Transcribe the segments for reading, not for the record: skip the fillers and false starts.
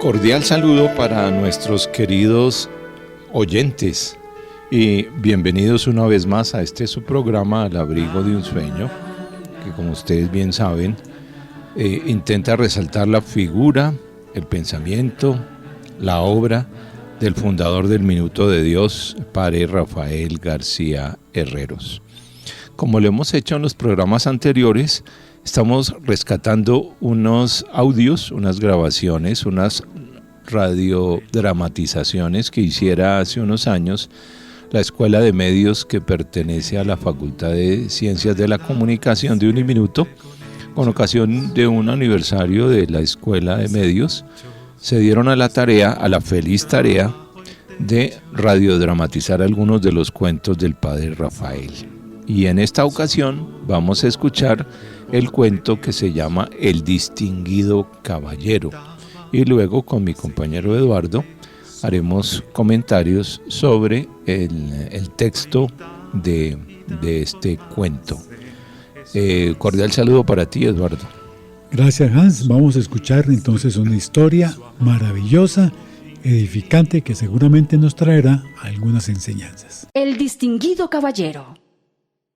Cordial saludo para nuestros queridos oyentes y bienvenidos una vez más a este su programa Al abrigo de un sueño, que como ustedes bien saben, intenta resaltar la figura, el pensamiento, la obra del fundador del Minuto de Dios, Padre Rafael García Herreros. Como lo hemos hecho en los programas anteriores, estamos rescatando unos audios, unas grabaciones, unas radiodramatizaciones que hiciera hace unos años la Escuela de Medios, que pertenece a la Facultad de Ciencias de la Comunicación de Uniminuto, con ocasión de un aniversario de la Escuela de Medios. Se dieron a la feliz tarea de radiodramatizar algunos de los cuentos del Padre Rafael. Y en esta ocasión vamos a escuchar el cuento que se llama El distinguido caballero. Y luego con mi compañero Eduardo haremos comentarios sobre el texto de este cuento. Cordial saludo para ti, Eduardo. Gracias, Hans. Vamos a escuchar entonces una historia maravillosa, edificante, que seguramente nos traerá algunas enseñanzas. El distinguido caballero.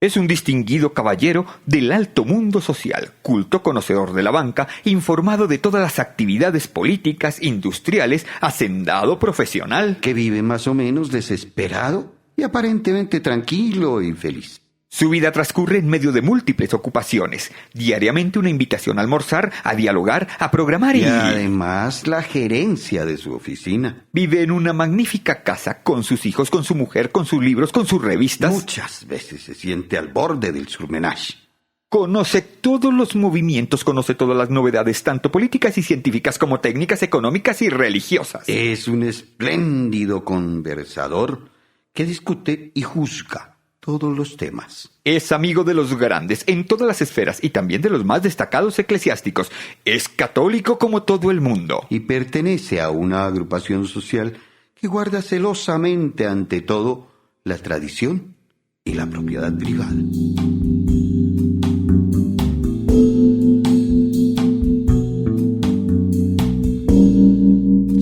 Es un distinguido caballero del alto mundo social, culto conocedor de la banca, informado de todas las actividades políticas, industriales, hacendado profesional. Que vive más o menos desesperado y aparentemente tranquilo y feliz. Su vida transcurre en medio de múltiples ocupaciones. Diariamente una invitación a almorzar, a dialogar, a programar y además la gerencia de su oficina. Vive en una magnífica casa, con sus hijos, con su mujer, con sus libros, con sus revistas. Muchas veces se siente al borde del surmenage. Conoce todos los movimientos, conoce todas las novedades, tanto políticas y científicas como técnicas, económicas y religiosas. Es un espléndido conversador que discute y juzga todos los temas. Es amigo de los grandes en todas las esferas y también de los más destacados eclesiásticos. Es católico como todo el mundo. Y pertenece a una agrupación social que guarda celosamente ante todo la tradición y la propiedad privada.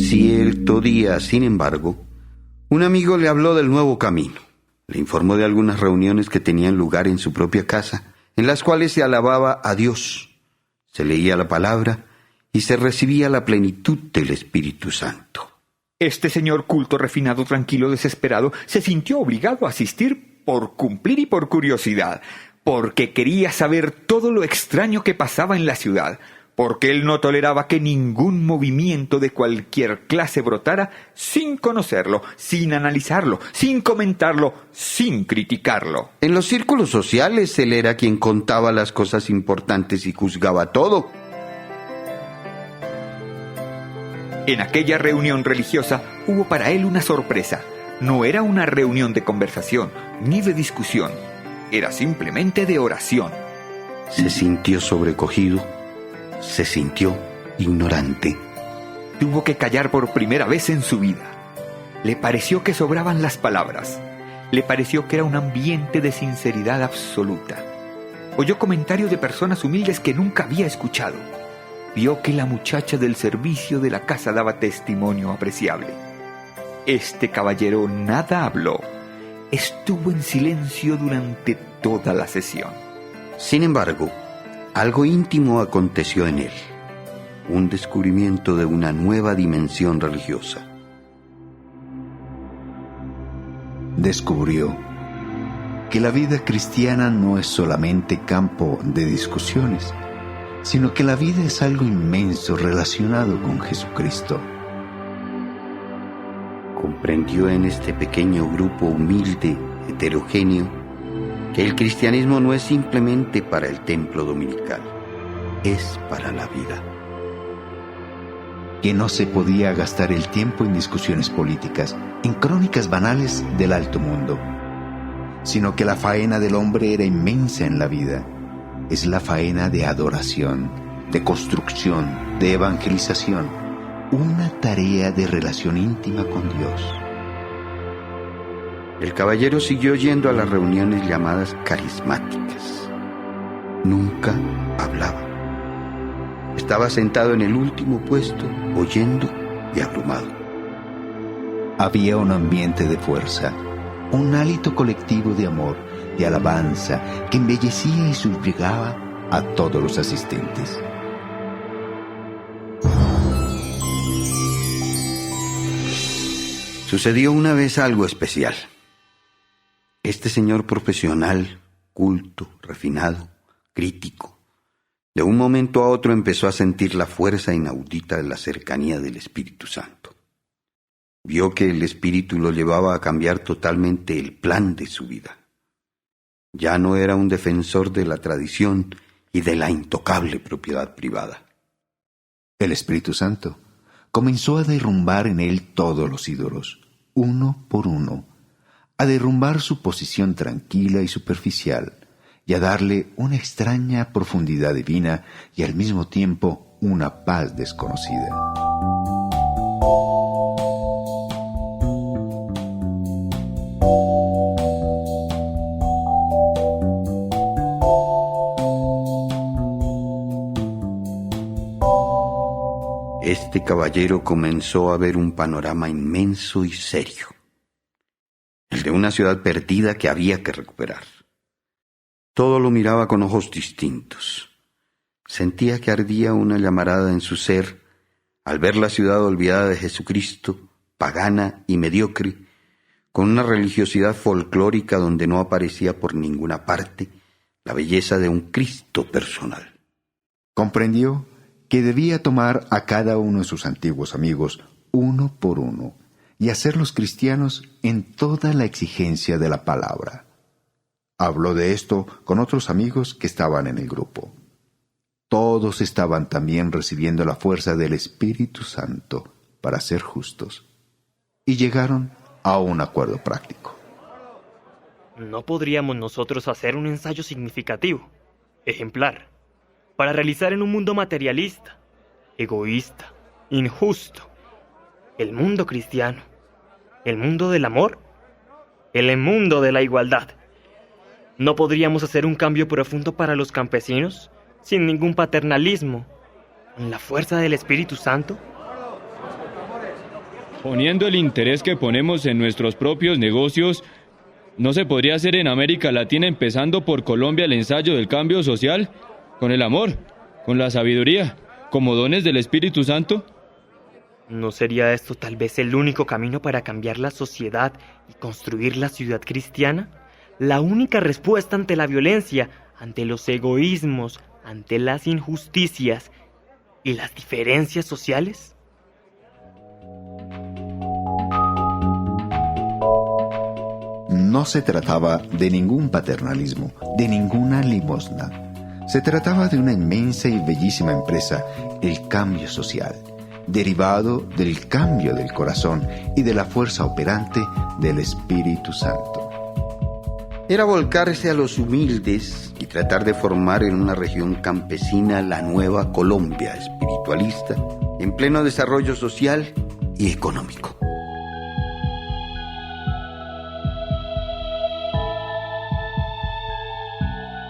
Cierto día, sin embargo, un amigo le habló del nuevo camino. Le informó de algunas reuniones que tenían lugar en su propia casa, en las cuales se alababa a Dios, se leía la palabra y se recibía la plenitud del Espíritu Santo. Este señor culto, refinado, tranquilo, desesperado, se sintió obligado a asistir por cumplir y por curiosidad, porque quería saber todo lo extraño que pasaba en la ciudad, porque él no toleraba que ningún movimiento de cualquier clase brotara sin conocerlo, sin analizarlo, sin comentarlo, sin criticarlo. En los círculos sociales él era quien contaba las cosas importantes y juzgaba todo. En aquella reunión religiosa hubo para él una sorpresa. No era una reunión de conversación ni de discusión, era simplemente de oración. Se sintió sobrecogido. Se sintió ignorante. Tuvo que callar por primera vez en su vida. Le pareció que sobraban las palabras. Le pareció que era un ambiente de sinceridad absoluta. Oyó comentarios de personas humildes que nunca había escuchado. Vio que la muchacha del servicio de la casa daba testimonio apreciable. Este caballero nada habló. Estuvo en silencio durante toda la sesión. Sin embargo, algo íntimo aconteció en él, un descubrimiento de una nueva dimensión religiosa. Descubrió que la vida cristiana no es solamente campo de discusiones, sino que la vida es algo inmenso relacionado con Jesucristo. Comprendió en este pequeño grupo humilde, heterogéneo, que el cristianismo no es simplemente para el templo dominical, es para la vida. Que no se podía gastar el tiempo en discusiones políticas, en crónicas banales del alto mundo, sino que la faena del hombre era inmensa en la vida. Es la faena de adoración, de construcción, de evangelización, una tarea de relación íntima con Dios. El caballero siguió yendo a las reuniones llamadas carismáticas. Nunca hablaba. Estaba sentado en el último puesto, oyendo y abrumado. Había un ambiente de fuerza, un hálito colectivo de amor, de alabanza, que embellecía y subyugaba a todos los asistentes. Sucedió una vez algo especial. Este señor profesional, culto, refinado, crítico, de un momento a otro empezó a sentir la fuerza inaudita de la cercanía del Espíritu Santo. Vio que el Espíritu lo llevaba a cambiar totalmente el plan de su vida. Ya no era un defensor de la tradición y de la intocable propiedad privada. El Espíritu Santo comenzó a derrumbar en él todos los ídolos, uno por uno, a derrumbar su posición tranquila y superficial, y a darle una extraña profundidad divina y al mismo tiempo una paz desconocida. Este caballero comenzó a ver un panorama inmenso y serio, el de una ciudad perdida que había que recuperar. Todo lo miraba con ojos distintos. Sentía que ardía una llamarada en su ser al ver la ciudad olvidada de Jesucristo, pagana y mediocre, con una religiosidad folclórica donde no aparecía por ninguna parte la belleza de un Cristo personal. Comprendió que debía tomar a cada uno de sus antiguos amigos uno por uno y hacerlos cristianos en toda la exigencia de la palabra. Habló de esto con otros amigos que estaban en el grupo. Todos estaban también recibiendo la fuerza del Espíritu Santo para ser justos, y llegaron a un acuerdo práctico. ¿No podríamos nosotros hacer un ensayo significativo, ejemplar, para realizar en un mundo materialista, egoísta, injusto, el mundo cristiano, el mundo del amor, el mundo de la igualdad? ¿No podríamos hacer un cambio profundo para los campesinos, sin ningún paternalismo, con la fuerza del Espíritu Santo? Poniendo el interés que ponemos en nuestros propios negocios, ¿no se podría hacer en América Latina, empezando por Colombia, el ensayo del cambio social, con el amor, con la sabiduría, como dones del Espíritu Santo? ¿No sería esto tal vez el único camino para cambiar la sociedad y construir la ciudad cristiana? La única respuesta ante la violencia, ante los egoísmos, ante las injusticias y las diferencias sociales. No se trataba de ningún paternalismo, de ninguna limosna. Se trataba de una inmensa y bellísima empresa, el cambio social, derivado del cambio del corazón y de la fuerza operante del Espíritu Santo. Era volcarse a los humildes y tratar de formar en una región campesina la nueva Colombia espiritualista, en pleno desarrollo social y económico.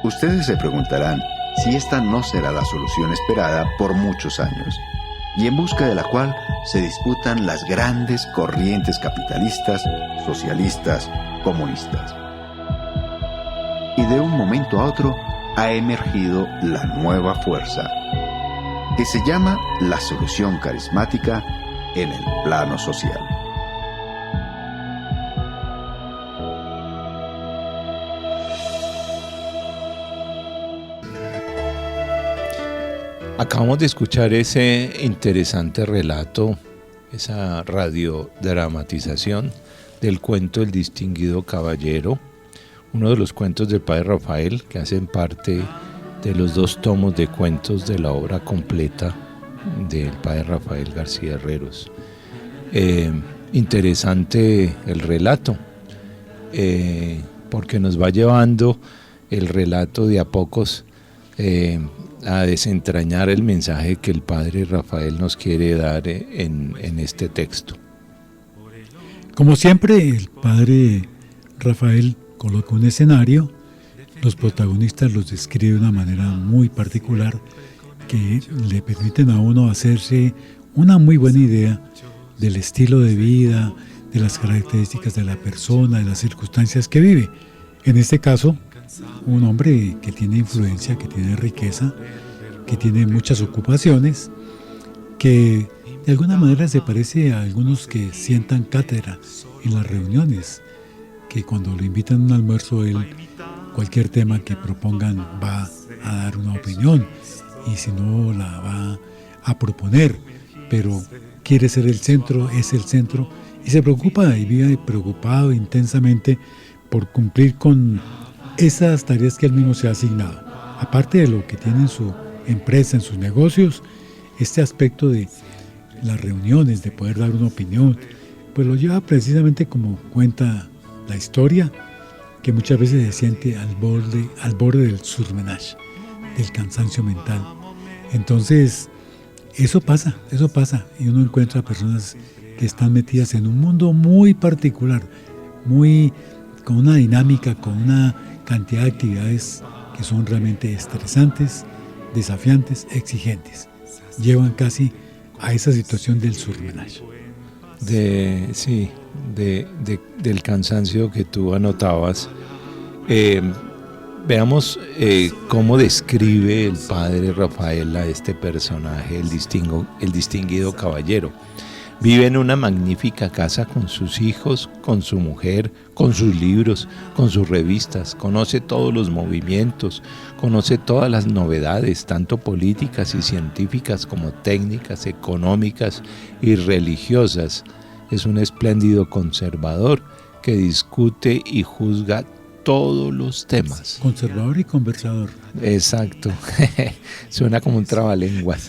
Ustedes se preguntarán si esta no será la solución esperada por muchos años, y en busca de la cual se disputan las grandes corrientes capitalistas, socialistas, comunistas. Y de un momento a otro ha emergido la nueva fuerza, que se llama la solución carismática en el plano social. Acabamos de escuchar ese interesante relato, esa radiodramatización del cuento El distinguido caballero, uno de los cuentos del padre Rafael que hacen parte de los 2 tomos de cuentos de la obra completa del padre Rafael García Herreros. Interesante el relato, porque nos va llevando el relato de a pocos a desentrañar el mensaje que el padre Rafael nos quiere dar en este texto. Como siempre, el padre Rafael coloca un escenario los protagonistas los describe de una manera muy particular que le permiten a uno hacerse una muy buena idea del estilo de vida, de las características de la persona, de las circunstancias que vive. En este caso, un hombre que tiene influencia, que tiene riqueza, que tiene muchas ocupaciones, que de alguna manera se parece a algunos que sientan cátedra en las reuniones, que cuando lo invitan a un almuerzo, él, cualquier tema que propongan, va a dar una opinión, y si no, la va a proponer, pero quiere ser el centro, es el centro, y se preocupa y vive preocupado intensamente por cumplir con esas tareas que él mismo se ha asignado. Aparte de lo que tiene en su empresa, en sus negocios, este aspecto de las reuniones, de poder dar una opinión, pues lo lleva precisamente, como cuenta la historia, que muchas veces se siente al borde del surmenage, del cansancio mental. Entonces, eso pasa, y uno encuentra personas que están metidas en un mundo muy particular, con una dinámica, con una cantidad de actividades que son realmente estresantes, desafiantes, exigentes. Llevan casi a esa situación del surmenage. Del cansancio que tú anotabas. Veamos cómo describe el padre Rafael a este personaje, el distinguido caballero. Vive en una magnífica casa con sus hijos, con su mujer, con sus libros, con sus revistas. Conoce todos los movimientos, conoce todas las novedades, tanto políticas y científicas como técnicas, económicas y religiosas. Es un espléndido conservador que discute y juzga todos los temas. Conservador y conversador. Exacto. Suena como un trabalenguas.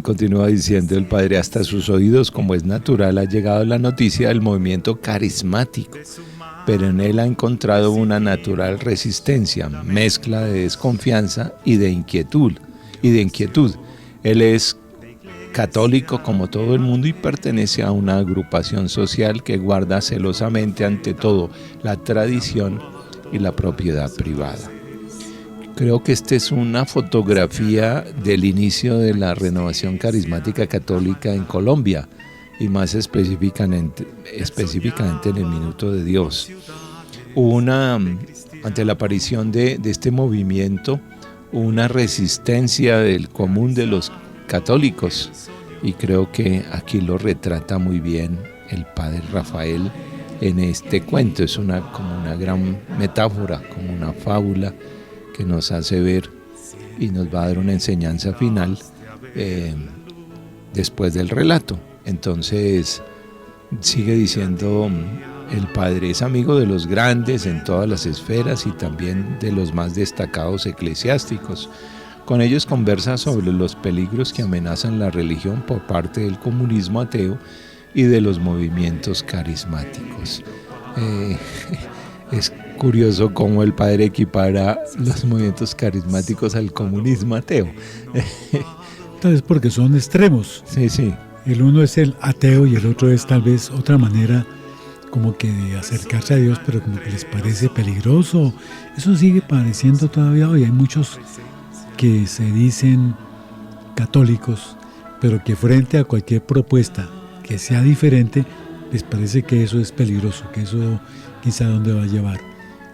Continúa diciendo el padre, hasta sus oídos, como es natural, ha llegado la noticia del movimiento carismático, pero en él ha encontrado una natural resistencia, mezcla de desconfianza y de inquietud. Él es católico como todo el mundo y pertenece a una agrupación social que guarda celosamente ante todo la tradición y la propiedad privada. Creo que esta es una fotografía del inicio de la renovación carismática católica en Colombia y más específicamente en el Minuto de Dios. Hubo ante la aparición de este movimiento, una resistencia del común de los católicos, y creo que aquí lo retrata muy bien el padre Rafael en este cuento. Es como una gran metáfora, como una fábula que nos hace ver y nos va a dar una enseñanza final después del relato. Entonces sigue diciendo el padre, es amigo de los grandes en todas las esferas y también de los más destacados eclesiásticos. Con ellos conversa sobre los peligros que amenazan la religión por parte del comunismo ateo y de los movimientos carismáticos. Es curioso cómo el padre equipara los movimientos carismáticos al comunismo ateo. Entonces, porque son extremos. Sí. El uno es el ateo y el otro es tal vez otra manera como que de acercarse a Dios, pero como que les parece peligroso. Eso sigue pareciendo todavía hoy. Hay muchos que se dicen católicos, pero que frente a cualquier propuesta que sea diferente, les parece que eso es peligroso, que eso quizá dónde va a llevar.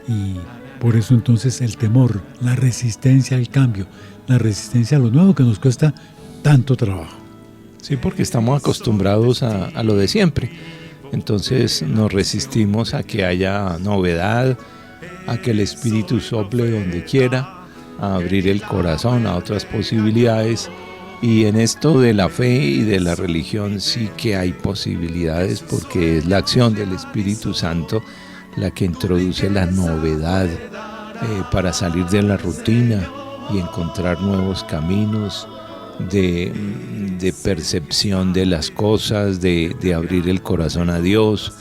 Y por eso entonces el temor, la resistencia al cambio, la resistencia a lo nuevo que nos cuesta tanto trabajo. Sí, porque estamos acostumbrados a lo de siempre. Entonces nos resistimos a que haya novedad, a que el espíritu sople donde quiera, a abrir el corazón a otras posibilidades. Y en esto de la fe y de la religión sí que hay posibilidades, porque es la acción del Espíritu Santo la que introduce la novedad para salir de la rutina y encontrar nuevos caminos de percepción de las cosas, de abrir el corazón a Dios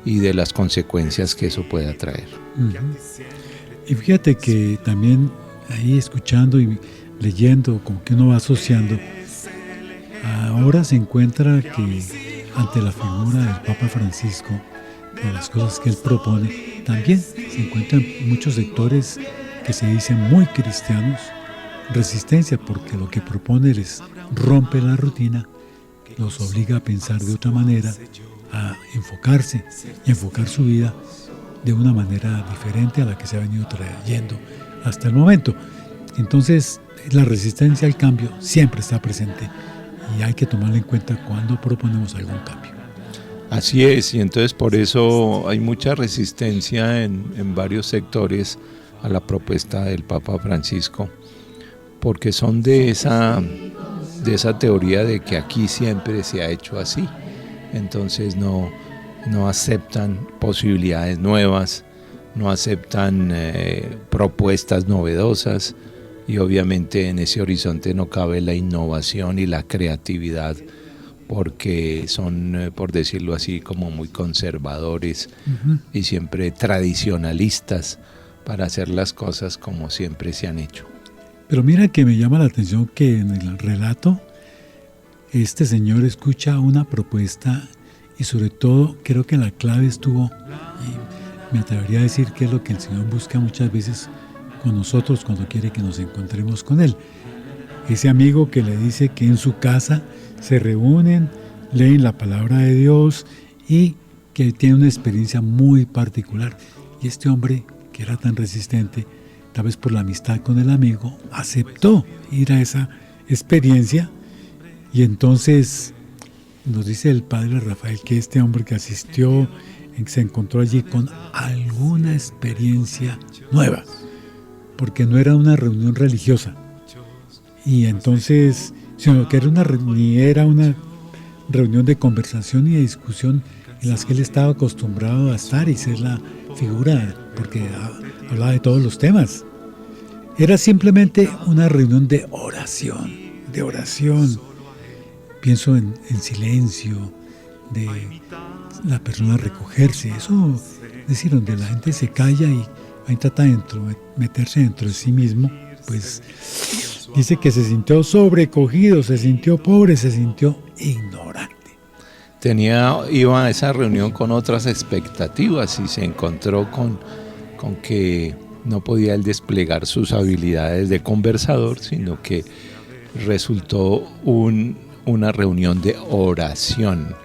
y de las consecuencias que eso pueda traer. Y fíjate que también ahí escuchando y leyendo, como que uno va asociando, ahora se encuentra que ante la figura del Papa Francisco, de las cosas que él propone, también se encuentran muchos sectores que se dicen muy cristianos, resistencia porque lo que propone les rompe la rutina, los obliga a pensar de otra manera, a enfocarse y enfocar su vida de una manera diferente a la que se ha venido trayendo hasta el momento. Entonces, la resistencia al cambio siempre está presente y hay que tomarla en cuenta cuando proponemos algún cambio. Así es, y entonces por eso hay mucha resistencia en varios sectores a la propuesta del Papa Francisco, porque son de esa teoría de que aquí siempre se ha hecho así. Entonces no aceptan posibilidades nuevas, no aceptan propuestas novedosas, y obviamente en ese horizonte no cabe la innovación y la creatividad, porque son, por decirlo así, como muy conservadores y siempre tradicionalistas para hacer las cosas como siempre se han hecho. Pero mira que me llama la atención que en el relato este señor escucha una propuesta y sobre todo creo que la clave estuvo, y me atrevería a decir que es lo que el Señor busca muchas veces con nosotros cuando quiere que nos encontremos con Él. Ese amigo que le dice que en su casa se reúnen, leen la palabra de Dios y que tiene una experiencia muy particular. Y este hombre, que era tan resistente, tal vez por la amistad con el amigo, aceptó ir a esa experiencia. Y entonces nos dice el padre Rafael que este hombre que asistió se encontró allí con alguna experiencia nueva, porque no era una reunión religiosa, y entonces, sino que era una reunión de conversación y de discusión en las que él estaba acostumbrado a estar y ser la figura, porque hablaba de todos los temas. Era simplemente una reunión de oración. Pienso en silencio, de la persona recogerse, eso, es decir, donde la gente se calla y ahí trata de meterse dentro de sí mismo, pues dice que se sintió sobrecogido, se sintió pobre, se sintió ignorante. Iba a esa reunión con otras expectativas y se encontró con que no podía él desplegar sus habilidades de conversador, sino que resultó una reunión de oración,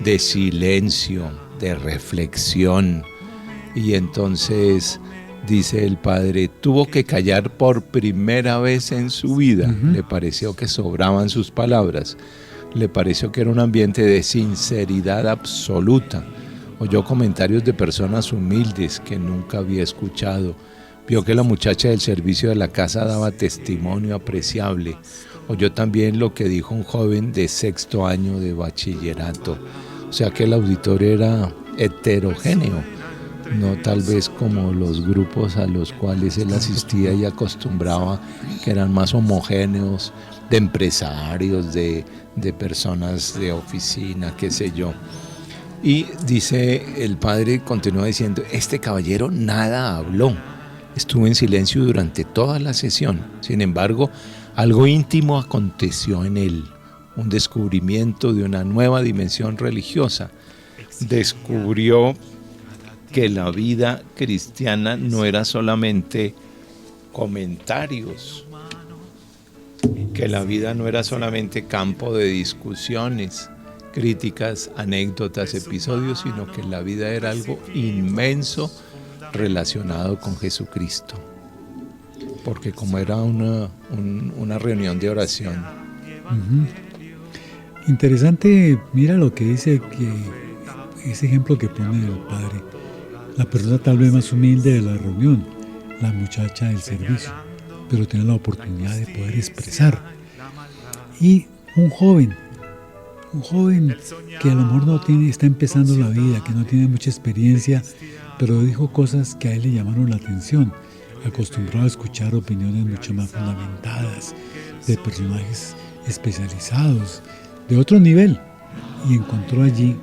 de silencio, de reflexión. Y entonces, dice el padre, tuvo que callar por primera vez en su vida. Le pareció que sobraban sus palabras, le pareció que era un ambiente de sinceridad absoluta. Oyó comentarios de personas humildes que nunca había escuchado. Vio que la muchacha del servicio de la casa daba testimonio apreciable. Oyó también lo que dijo un joven de 6º año de bachillerato. O sea que el auditorio era heterogéneo, no tal vez como los grupos a los cuales él asistía y acostumbraba, que eran más homogéneos, de empresarios, de personas de oficina, qué sé yo. Y dice, el padre continúa diciendo, este caballero nada habló, estuvo en silencio durante toda la sesión. Sin embargo, algo íntimo aconteció en él, un descubrimiento de una nueva dimensión religiosa. Descubrió que la vida cristiana no era solamente comentarios, que la vida no era solamente campo de discusiones, críticas, anécdotas, episodios, sino que la vida era algo inmenso relacionado con Jesucristo. Porque como era una reunión de oración. Interesante, mira lo que dice, que ese ejemplo que pone el padre, la persona tal vez más humilde de la reunión, la muchacha del servicio, pero tiene la oportunidad de poder expresar. Y un joven que a lo mejor está empezando la vida, que no tiene mucha experiencia, pero dijo cosas que a él le llamaron la atención, acostumbrado a escuchar opiniones mucho más fundamentadas, de personajes especializados, de otro nivel, y encontró allí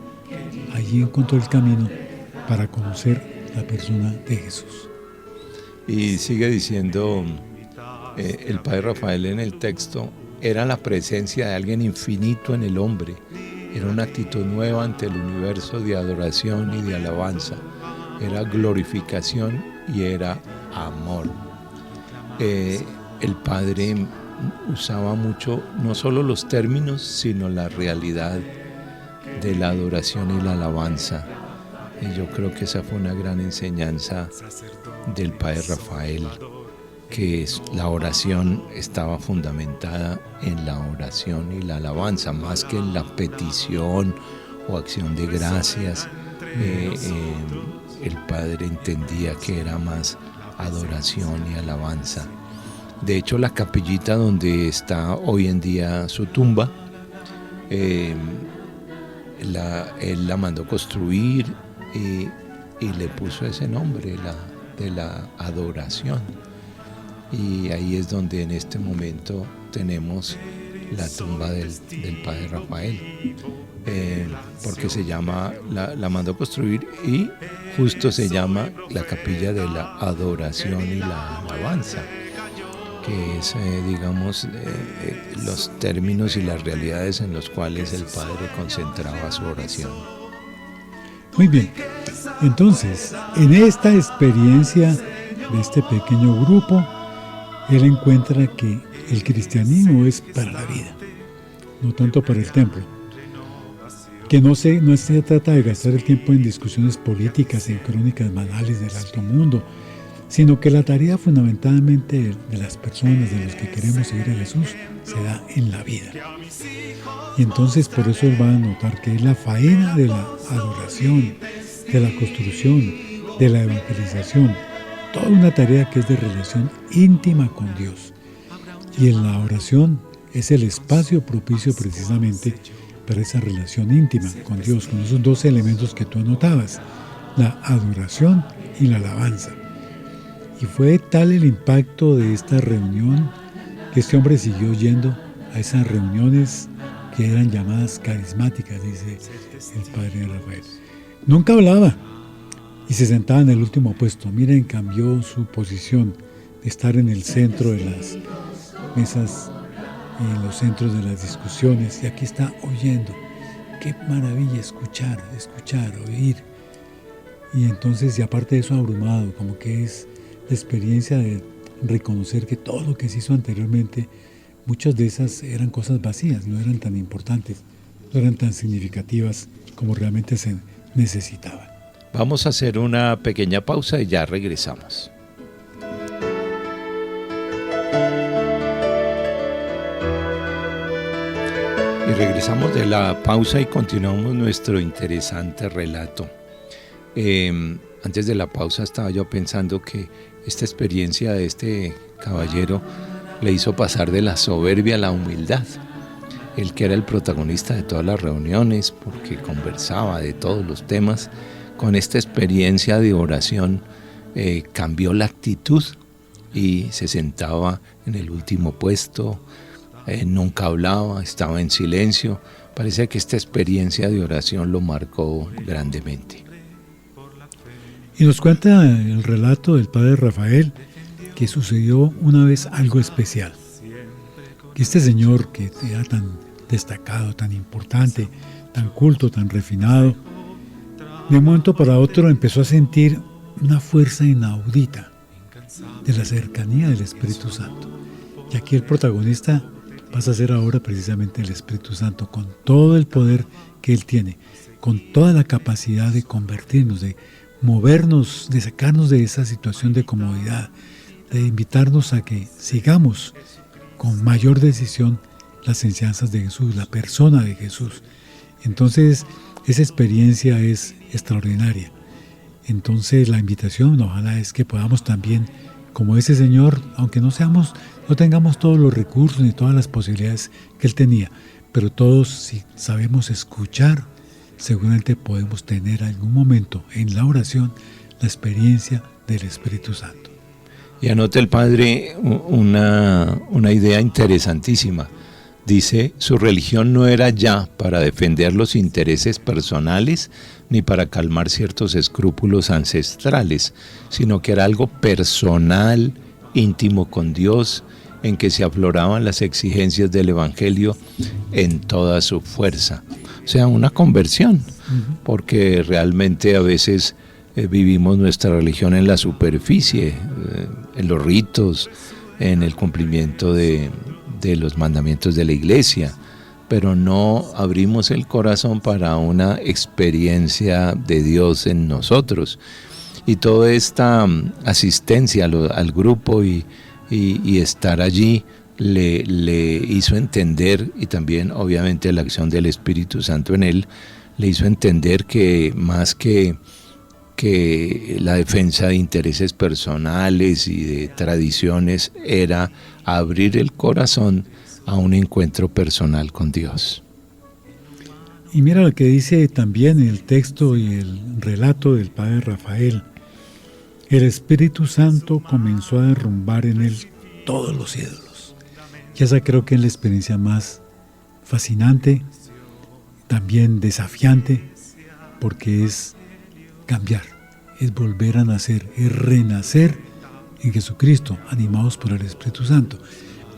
encontró el camino para conocer la persona de Jesús. Y sigue diciendo el padre Rafael en el texto, era la presencia de alguien infinito en el hombre, era una actitud nueva ante el universo de adoración y de alabanza. era glorificación y era amor. El Padre usaba mucho no solo los términos, sino la realidad de la adoración y la alabanza. Y yo creo que esa fue una gran enseñanza del Padre Rafael, que la oración estaba fundamentada en la oración y la alabanza, más que en la petición o acción de gracias. El Padre entendía que era más adoración y alabanza. De hecho, la capillita donde está hoy en día su tumba, él la mandó construir y le puso ese nombre, de la adoración. Y ahí es donde en este momento tenemos la tumba del Padre Rafael, porque se llama, la mandó construir y justo se llama la capilla de la adoración y la alabanza, que es, los términos y las realidades en los cuales el Padre concentraba su oración. Muy bien, entonces, en esta experiencia de este pequeño grupo, él encuentra que el cristianismo es para la vida, no tanto para el templo. Que no se trata de gastar el tiempo en discusiones políticas, en crónicas banales del alto mundo, sino que la tarea fundamentalmente de las personas, de los que queremos seguir a Jesús, se da en la vida. Y entonces por eso él va a notar que es la faena de la adoración, de la construcción, de la evangelización, toda una tarea que es de relación íntima con Dios. Y en la oración es el espacio propicio precisamente para esa relación íntima con Dios, con esos dos elementos que tú anotabas, la adoración y la alabanza. Y fue tal el impacto de esta reunión que este hombre siguió yendo a esas reuniones que eran llamadas carismáticas, dice el Padre Rafael. Nunca hablaba y se sentaba en el último puesto. Miren, cambió su posición de estar en el centro de las mesas, en los centros de las discusiones, y aquí está oyendo. Qué maravilla escuchar, oír. Y entonces, y aparte de eso, abrumado, como que es la experiencia de reconocer que todo lo que se hizo anteriormente, muchas de esas eran cosas vacías, no eran tan importantes, no eran tan significativas como realmente se necesitaban. Vamos a hacer una pequeña pausa y ya regresamos. Y regresamos de la pausa y continuamos nuestro interesante relato. Antes de la pausa estaba yo pensando que esta experiencia de este caballero le hizo pasar de la soberbia a la humildad. Él, que era el protagonista de todas las reuniones, porque conversaba de todos los temas, con esta experiencia de oración cambió la actitud y se sentaba en el último puesto, nunca hablaba, estaba en silencio. Parece que esta experiencia de oración lo marcó grandemente. Y nos cuenta el relato del Padre Rafael que sucedió una vez algo especial. Que este señor, que era tan destacado, tan importante, tan culto, tan refinado, de un momento para otro empezó a sentir una fuerza inaudita de la cercanía del Espíritu Santo. Y aquí el protagonista pasa a ser ahora precisamente el Espíritu Santo, con todo el poder que él tiene, con toda la capacidad de convertirnos, de movernos, de sacarnos de esa situación de comodidad, de invitarnos a que sigamos con mayor decisión las enseñanzas de Jesús, la persona de Jesús. Entonces, esa experiencia es extraordinaria. Entonces, la invitación, ojalá, es que podamos también, como ese señor, aunque no tengamos todos los recursos ni todas las posibilidades que él tenía, pero todos, si sabemos escuchar, seguramente podemos tener algún momento en la oración la experiencia del Espíritu Santo. Y anota el Padre una idea interesantísima. Dice, su religión no era ya para defender los intereses personales ni para calmar ciertos escrúpulos ancestrales, sino que era algo personal, íntimo con Dios, en que se afloraban las exigencias del Evangelio en toda su fuerza. O sea, una conversión, porque realmente a veces vivimos nuestra religión en la superficie, en los ritos, en el cumplimiento de los mandamientos de la iglesia, pero no abrimos el corazón para una experiencia de Dios en nosotros. Y toda esta asistencia al grupo y estar allí le hizo entender, y también obviamente la acción del Espíritu Santo en él, le hizo entender que más que la defensa de intereses personales y de tradiciones era abrir el corazón a un encuentro personal con Dios. Y mira lo que dice también el texto y el relato del padre Rafael. El Espíritu Santo comenzó a derrumbar en él todos los ídolos. Y esa creo que es la experiencia más fascinante, también desafiante, porque es cambiar, es volver a nacer, es renacer en Jesucristo, animados por el Espíritu Santo.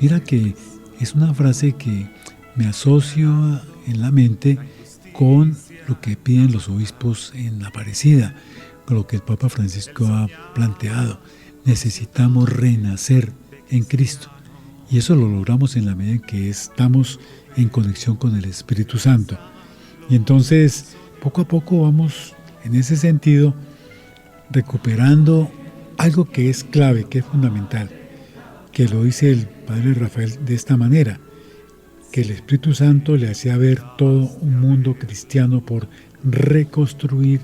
Mira que es una frase que me asocio en la mente con lo que piden los obispos en Aparecida, con lo que el Papa Francisco ha planteado. Necesitamos renacer en Cristo. Y eso lo logramos en la medida en que estamos en conexión con el Espíritu Santo. Y entonces, poco a poco vamos, en ese sentido, recuperando algo que es clave, que es fundamental, que lo dice el padre Rafael de esta manera, que el Espíritu Santo le hacía ver todo un mundo cristiano por reconstruir,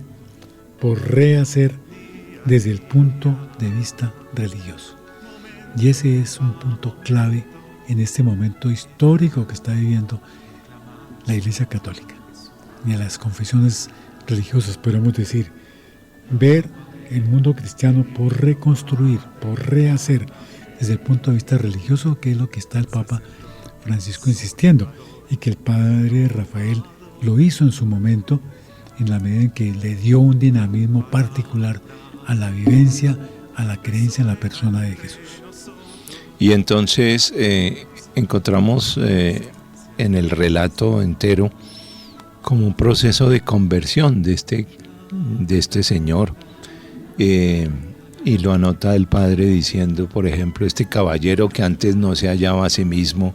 por rehacer desde el punto de vista religioso. Y ese es un punto clave en este momento histórico que está viviendo la Iglesia Católica y en las confesiones religiosas, podemos decir, ver el mundo cristiano por reconstruir, por rehacer desde el punto de vista religioso, que es lo que está el Papa Francisco insistiendo, y que el padre Rafael lo hizo en su momento, en la medida en que le dio un dinamismo particular a la vivencia, a la creencia en la persona de Jesús. Y entonces encontramos en el relato entero como un proceso de conversión de este señor, y lo anota el padre diciendo, por ejemplo, este caballero que antes no se hallaba a sí mismo,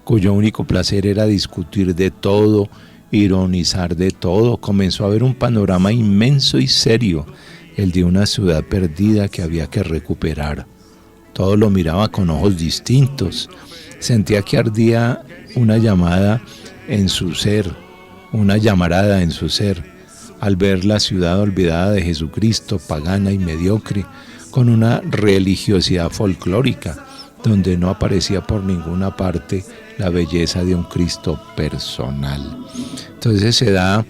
cuyo único placer era discutir de todo, ironizar de todo, comenzó a ver un panorama inmenso y serio, el de una ciudad perdida que había que recuperar. Todo lo miraba con ojos distintos, sentía que ardía una llamada en su ser, una llamarada en su ser, al ver la ciudad olvidada de Jesucristo, pagana y mediocre, con una religiosidad folclórica, donde no aparecía por ninguna parte la belleza de un Cristo personal. Entonces se da,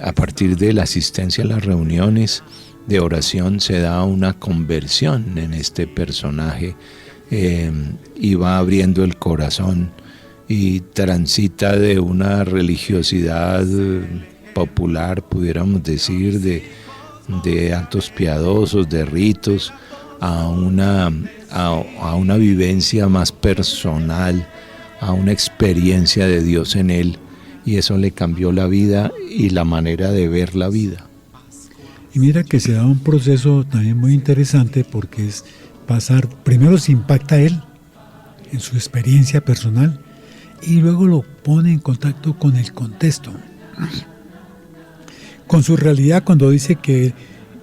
a partir de la asistencia a las reuniones de oración, se da una conversión en este personaje, y va abriendo el corazón y transita de una religiosidad popular, pudiéramos decir, de actos piadosos, de ritos, a una vivencia más personal, a una experiencia de Dios en él, y eso le cambió la vida y la manera de ver la vida. Y mira que se da un proceso también muy interesante, porque es pasar, primero se impacta él en su experiencia personal y luego lo pone en contacto con el contexto, con su realidad, cuando dice que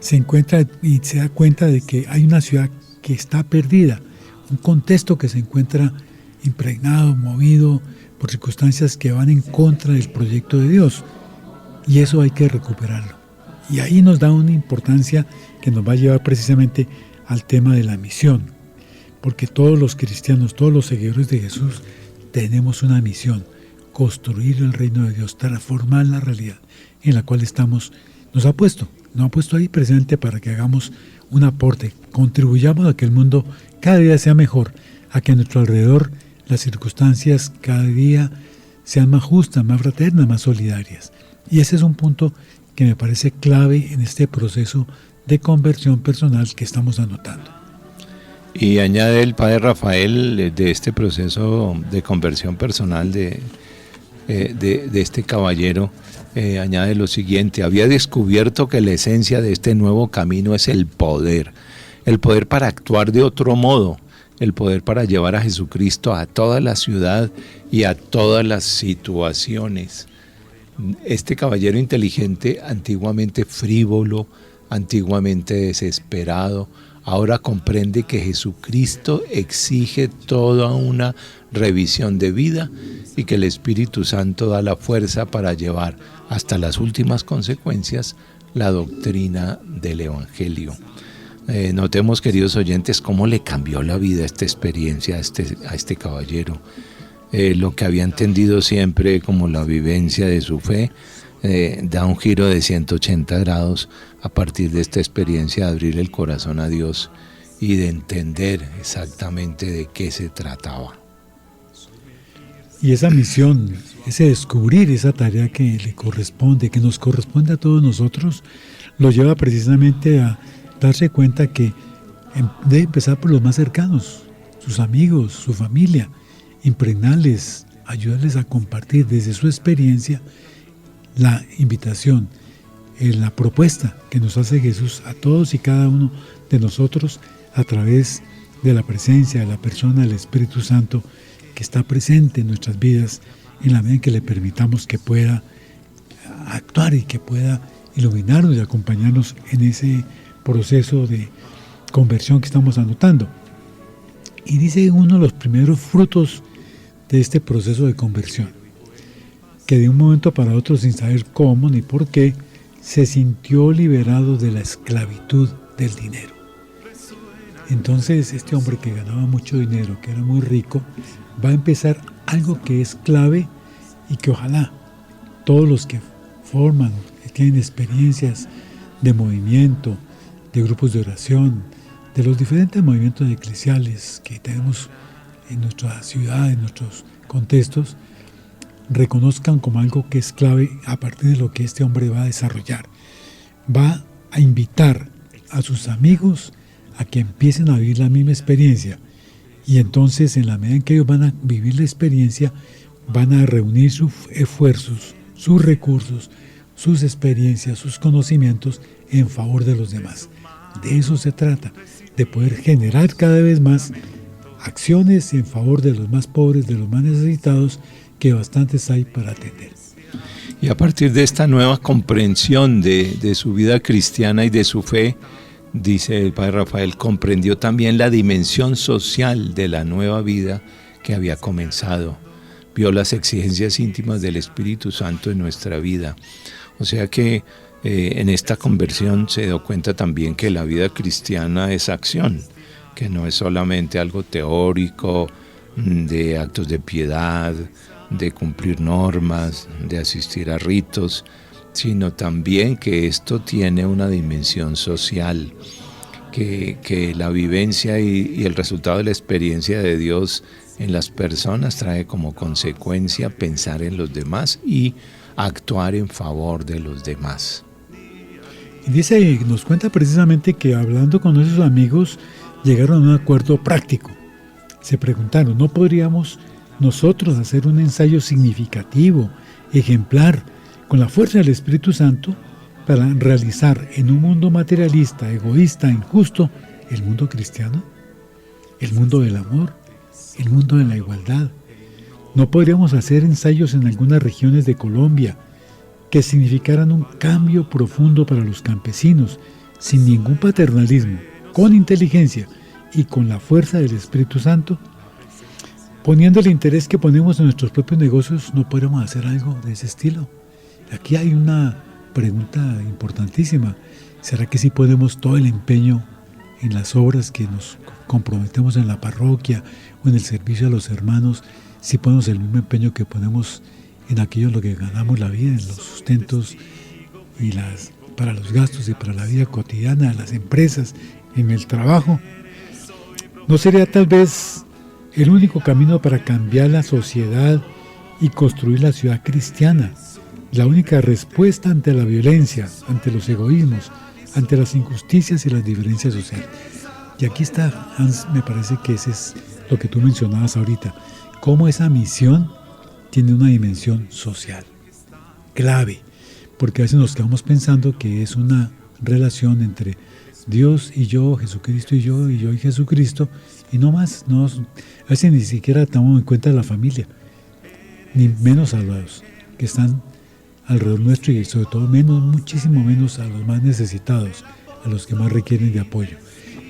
se encuentra y se da cuenta de que hay una ciudad que está perdida, un contexto que se encuentra impregnado, movido por circunstancias que van en contra del proyecto de Dios, y eso hay que recuperarlo. Y ahí nos da una importancia que nos va a llevar precisamente al tema de la misión, porque todos los cristianos, todos los seguidores de Jesús, tenemos una misión: construir el reino de Dios, transformar la realidad en la cual estamos. Nos ha puesto ahí presente para que hagamos un aporte, contribuyamos a que el mundo cada día sea mejor, a que a nuestro alrededor las circunstancias cada día sean más justas, más fraternas, más solidarias. Y ese es un punto que me parece clave en este proceso de conversión personal que estamos anotando. Y añade el padre Rafael de este proceso de conversión personal de este caballero, añade lo siguiente: había descubierto que la esencia de este nuevo camino es el poder para actuar de otro modo, el poder para llevar a Jesucristo a toda la ciudad y a todas las situaciones. Este caballero inteligente, antiguamente frívolo, antiguamente desesperado, ahora comprende que Jesucristo exige toda una revisión de vida y que el Espíritu Santo da la fuerza para llevar hasta las últimas consecuencias la doctrina del Evangelio. Notemos, queridos oyentes, cómo le cambió la vida esta experiencia a este caballero. Lo que había entendido siempre como la vivencia de su fe da un giro de 180 grados a partir de esta experiencia de abrir el corazón a Dios y de entender exactamente de qué se trataba. Y esa misión, ese descubrir esa tarea que le corresponde, que nos corresponde a todos nosotros, lo lleva precisamente a darse cuenta que debe empezar por los más cercanos, sus amigos, su familia, impregnarles, ayudarles a compartir desde su experiencia la invitación, la propuesta que nos hace Jesús a todos y cada uno de nosotros a través de la presencia de la persona del Espíritu Santo que está presente en nuestras vidas en la medida en que le permitamos que pueda actuar y que pueda iluminarnos y acompañarnos en ese proceso de conversión que estamos anotando. Y dice uno de los primeros frutos de este proceso de conversión, que de un momento para otro, sin saber cómo ni por qué, se sintió liberado de la esclavitud del dinero. Entonces este hombre que ganaba mucho dinero, que era muy rico, va a empezar algo que es clave y que ojalá todos los que forman, que tienen experiencias de movimiento, de grupos de oración, de los diferentes movimientos eclesiales que tenemos en nuestra ciudad, en nuestros contextos, reconozcan como algo que es clave a partir de lo que este hombre va a desarrollar. Va a invitar a sus amigos a que empiecen a vivir la misma experiencia, y entonces en la medida en que ellos van a vivir la experiencia, van a reunir sus esfuerzos, sus recursos, sus experiencias, sus conocimientos en favor de los demás. De eso se trata, de poder generar cada vez más acciones en favor de los más pobres, de los más necesitados, que bastantes hay para atender. Y a partir de esta nueva comprensión de su vida cristiana y de su fe, dice el padre Rafael, comprendió también la dimensión social de la nueva vida que había comenzado. Vio las exigencias íntimas del Espíritu Santo en nuestra vida. O sea que en esta conversión se dio cuenta también que la vida cristiana es acción, que no es solamente algo teórico, de actos de piedad, de cumplir normas, de asistir a ritos, sino también que esto tiene una dimensión social, que la vivencia y el resultado de la experiencia de Dios en las personas trae como consecuencia pensar en los demás y actuar en favor de los demás. Y dice, nos cuenta precisamente que hablando con esos amigos llegaron a un acuerdo práctico. Se preguntaron, ¿no podríamos nosotros hacer un ensayo significativo, ejemplar, con la fuerza del Espíritu Santo para realizar en un mundo materialista, egoísta, injusto, el mundo cristiano, el mundo del amor, el mundo de la igualdad? ¿No podríamos hacer ensayos en algunas regiones de Colombia que significaran un cambio profundo para los campesinos, sin ningún paternalismo, con inteligencia y con la fuerza del Espíritu Santo? Poniendo el interés que ponemos en nuestros propios negocios, ¿no podríamos hacer algo de ese estilo? Aquí hay una pregunta importantísima. ¿Será que sí ponemos todo el empeño en las obras que nos comprometemos en la parroquia o en el servicio a los hermanos, si ponemos el mismo empeño que ponemos en aquello en lo que ganamos la vida, en los sustentos y para los gastos y para la vida cotidiana de las empresas, en el trabajo? ¿No sería tal vez el único camino para cambiar la sociedad y construir la ciudad cristiana? La única respuesta ante la violencia, ante los egoísmos, ante las injusticias y las diferencias sociales. Y aquí está, Hans, me parece que ese es lo que tú mencionabas ahorita, cómo esa misión tiene una dimensión social, clave, porque a veces nos quedamos pensando que es una relación entre Dios y yo, Jesucristo y yo y Jesucristo, y no más. No, a veces ni siquiera tomamos en cuenta a la familia, ni menos a los que están alrededor nuestro, y sobre todo muchísimo menos a los más necesitados, a los que más requieren de apoyo.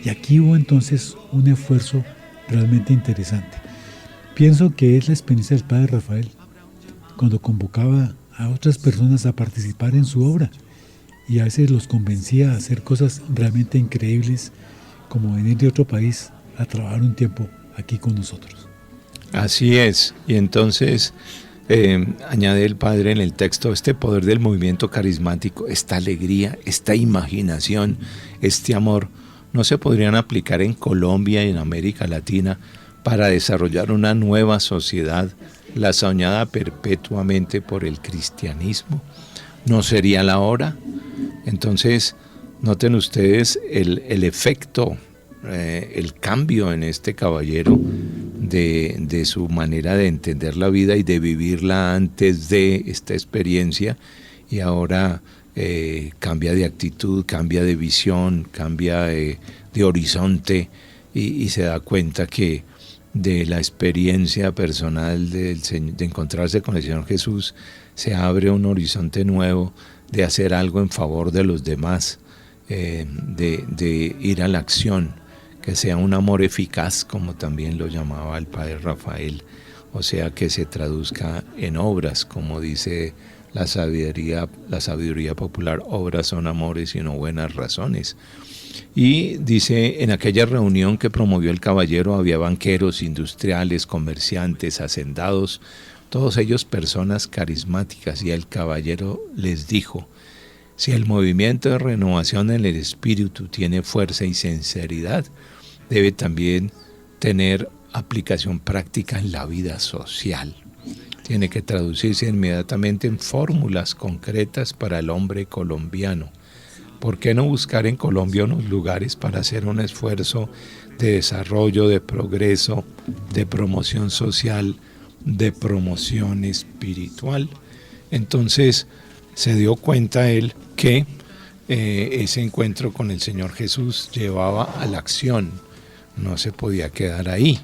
Y aquí hubo entonces un esfuerzo realmente interesante. Pienso que es la experiencia del padre Rafael, cuando convocaba a otras personas a participar en su obra, y a veces los convencía a hacer cosas realmente increíbles, como venir de otro país a trabajar un tiempo aquí con nosotros. Así es, y entonces añade el padre en el texto: este poder del movimiento carismático, esta alegría, esta imaginación, este amor, no se podrían aplicar en Colombia y en América Latina para desarrollar una nueva sociedad, la soñada perpetuamente por el cristianismo. ¿No sería la hora? Entonces, noten ustedes el efecto, el cambio en este caballero de su manera de entender la vida y de vivirla antes de esta experiencia, y ahora cambia de actitud, cambia de visión, cambia de horizonte, y se da cuenta que de la experiencia personal de encontrarse con el Señor Jesús se abre un horizonte nuevo de hacer algo en favor de los demás, de ir a la acción, que sea un amor eficaz, como también lo llamaba el padre Rafael, o sea, que se traduzca en obras, como dice la sabiduría popular: obras son amores y no buenas razones. Y dice: en aquella reunión que promovió el caballero había banqueros, industriales, comerciantes, hacendados, todos ellos personas carismáticas, y el caballero les dijo: si el movimiento de renovación en el espíritu tiene fuerza y sinceridad, debe también tener aplicación práctica en la vida social. Tiene que traducirse inmediatamente en fórmulas concretas para el hombre colombiano. ¿Por qué no buscar en Colombia unos lugares para hacer un esfuerzo de desarrollo, de progreso, de promoción social, de promoción espiritual? Entonces se dio cuenta él que ese encuentro con el Señor Jesús llevaba a la acción, no se podía quedar ahí.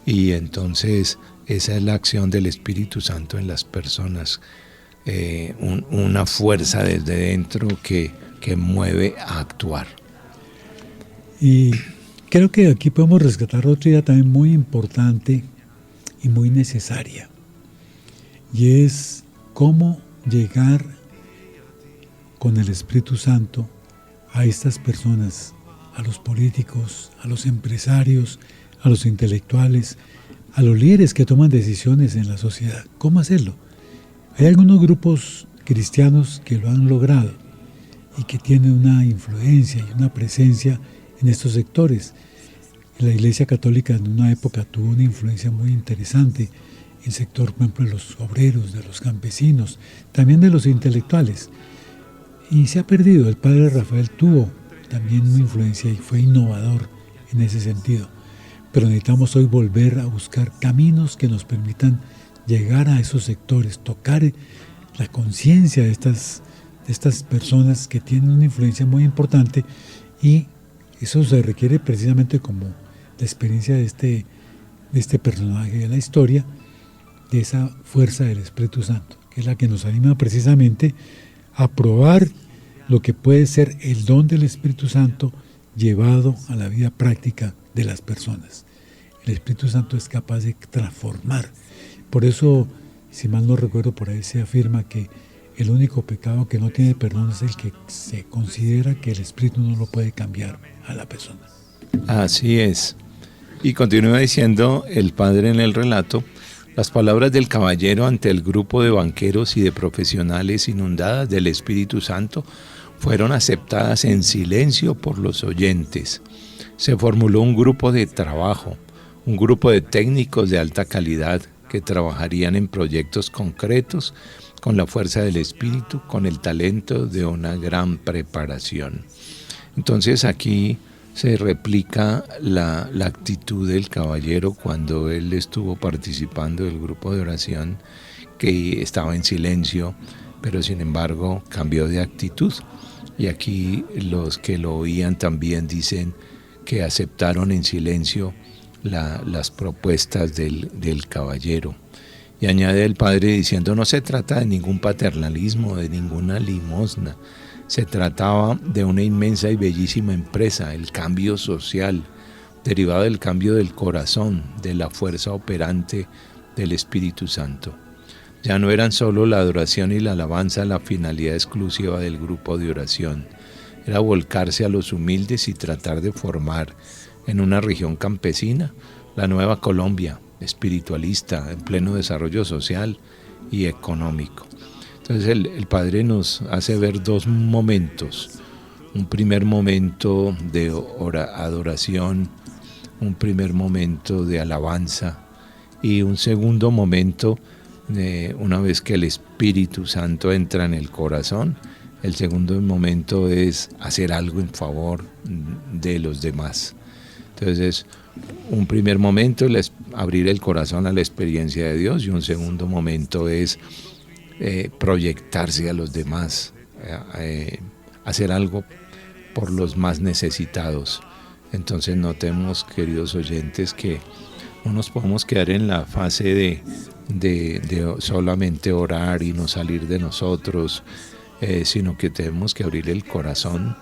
Y entonces esa es la acción del Espíritu Santo en las personas, una fuerza desde dentro que mueve a actuar. Y creo que aquí podemos rescatar otra idea también muy importante y muy necesaria, y es cómo llegar con el Espíritu Santo a estas personas, a los políticos, a los empresarios, a los intelectuales, a los líderes que toman decisiones en la sociedad. ¿Cómo hacerlo? Hay algunos grupos cristianos que lo han logrado y que tienen una influencia y una presencia en estos sectores. La Iglesia Católica en una época tuvo una influencia muy interesante en el sector, por ejemplo, de los obreros, de los campesinos, también de los intelectuales. Y se ha perdido. El padre Rafael tuvo también una influencia y fue innovador en ese sentido. Pero necesitamos hoy volver a buscar caminos que nos permitan llegar a esos sectores, tocar la conciencia de estas personas que tienen una influencia muy importante, y eso se requiere precisamente como la experiencia de este personaje de la historia, de esa fuerza del Espíritu Santo, que es la que nos anima precisamente a probar lo que puede ser el don del Espíritu Santo llevado a la vida práctica de las personas. El Espíritu Santo es capaz de transformar. Por eso, si mal no recuerdo, por ahí se afirma que el único pecado que no tiene perdón es el que se considera que el Espíritu no lo puede cambiar a la persona. Así es. Y continúa diciendo el padre en el relato: las palabras del caballero ante el grupo de banqueros y de profesionales inundadas del Espíritu Santo fueron aceptadas en silencio por los oyentes. Se formuló un grupo de trabajo, un grupo de técnicos de alta calidad que trabajarían en proyectos concretos con la fuerza del Espíritu, con el talento de una gran preparación. Entonces aquí se replica la actitud del caballero cuando él estuvo participando del grupo de oración, que estaba en silencio, pero sin embargo cambió de actitud. Y aquí los que lo oían también dicen que aceptaron en silencio las propuestas del caballero. Y añade el padre diciendo, no se trata de ningún paternalismo, de ninguna limosna. Se trataba de una inmensa y bellísima empresa, el cambio social, derivado del cambio del corazón, de la fuerza operante del Espíritu Santo. Ya no eran solo la adoración y la alabanza la finalidad exclusiva del grupo de oración. Era volcarse a los humildes y tratar de formar en una región campesina la nueva Colombia, espiritualista, en pleno desarrollo social y económico. Entonces el Padre nos hace ver dos momentos. Un primer momento de adoración, un primer momento de alabanza y un segundo momento una vez que el Espíritu Santo entra en el corazón. El segundo momento es hacer algo en favor de los demás. Entonces, un primer momento es abrir el corazón a la experiencia de Dios y un segundo momento es proyectarse a los demás, hacer algo por los más necesitados. Entonces notemos, queridos oyentes, que no nos podemos quedar en la fase de solamente orar y no salir de nosotros, sino que tenemos que abrir el corazón,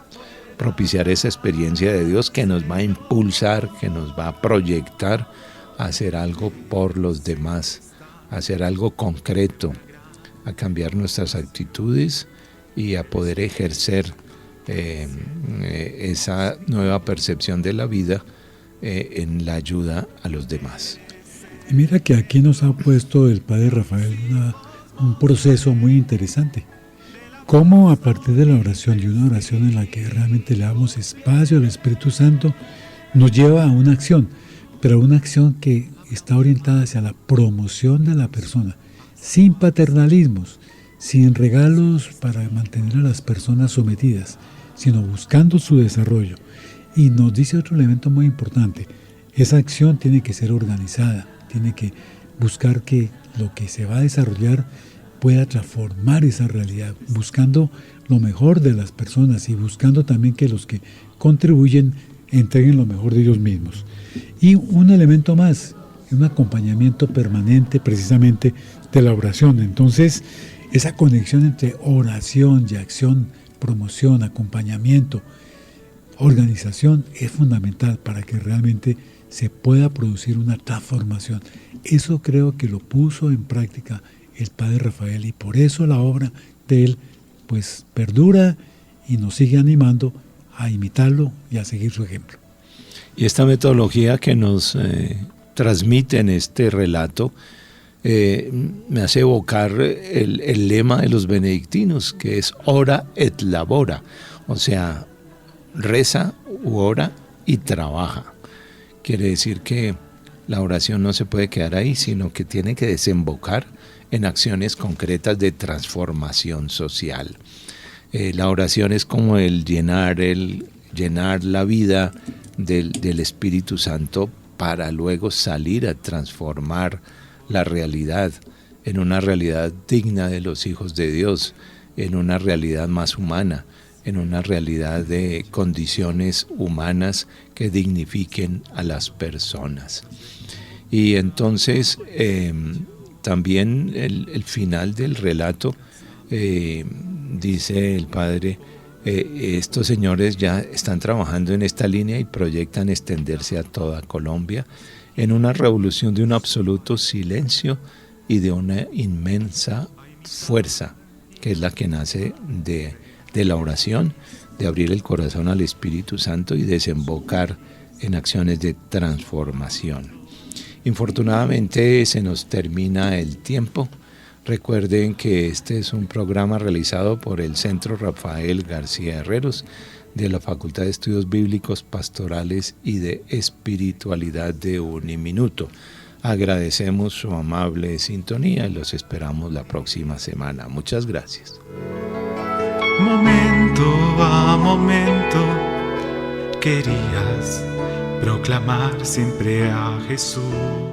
propiciar esa experiencia de Dios que nos va a impulsar, que nos va a proyectar a hacer algo por los demás, a hacer algo concreto, a cambiar nuestras actitudes y a poder ejercer esa nueva percepción de la vida en la ayuda a los demás. Y mira que aquí nos ha puesto el Padre Rafael un proceso muy interesante. Cómo a partir de la oración, y una oración en la que realmente le damos espacio al Espíritu Santo, nos lleva a una acción, pero una acción que está orientada hacia la promoción de la persona, sin paternalismos, sin regalos para mantener a las personas sometidas, sino buscando su desarrollo. Y nos dice otro elemento muy importante, esa acción tiene que ser organizada, tiene que buscar que lo que se va a desarrollar pueda transformar esa realidad, buscando lo mejor de las personas y buscando también que los que contribuyen entreguen lo mejor de ellos mismos. Y un elemento más, un acompañamiento permanente precisamente de la oración. Entonces, esa conexión entre oración y acción, promoción, acompañamiento, organización es fundamental para que realmente se pueda producir una transformación. Eso creo que lo puso en práctica el Padre Rafael y por eso la obra de él pues perdura y nos sigue animando a imitarlo y a seguir su ejemplo. Y esta metodología que nos transmite en este relato me hace evocar el lema de los benedictinos, que es ora et labora, o sea, reza u ora y trabaja. Quiere decir que la oración no se puede quedar ahí, sino que tiene que desembocar en acciones concretas de transformación social. La oración es como el llenar la vida del Espíritu Santo para luego salir a transformar la realidad en una realidad digna de los hijos de Dios, en una realidad más humana, en una realidad de condiciones humanas que dignifiquen a las personas. Y entonces también el final del relato dice el Padre, estos señores ya están trabajando en esta línea y proyectan extenderse a toda Colombia en una revolución de un absoluto silencio y de una inmensa fuerza, que es la que nace de la oración, de abrir el corazón al Espíritu Santo y desembocar en acciones de transformación. Infortunadamente se nos termina el tiempo. Recuerden que este es un programa realizado por el Centro Rafael García Herreros de la Facultad de Estudios Bíblicos, Pastorales y de Espiritualidad de Uniminuto. Agradecemos su amable sintonía y los esperamos la próxima semana. Muchas gracias. Momento a momento, querías proclamar siempre a Jesús.